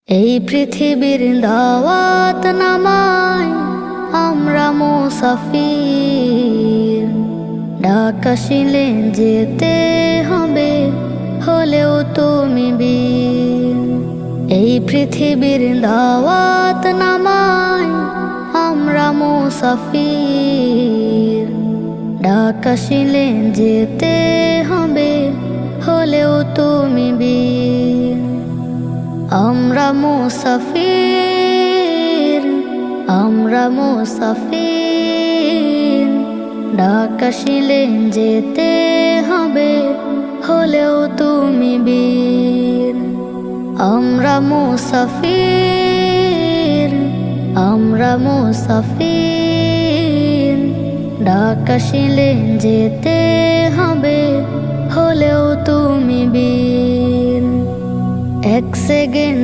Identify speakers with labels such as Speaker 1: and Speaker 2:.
Speaker 1: এই পৃথিবীর দাওয়াত নামাই আমরা মুসাফির, ডাক আসিলে যেতে হবে হলেও তুমি বীর। এই পৃথিবীর দাওয়াত নামাই আমরা মুসাফির, ডাক আসিলে যেতে হবে হলেও তুমি বীর। আমরা মুসাফির, আমরা মুসাফির, ডাক আসিলে যেতে হবে হলেও তুমি বীর। আমরা মুসাফির, আমরা মুসাফির, ডাক আসিলে যেতে হবে হলেও তুমি বীর। এক সেকেন্ড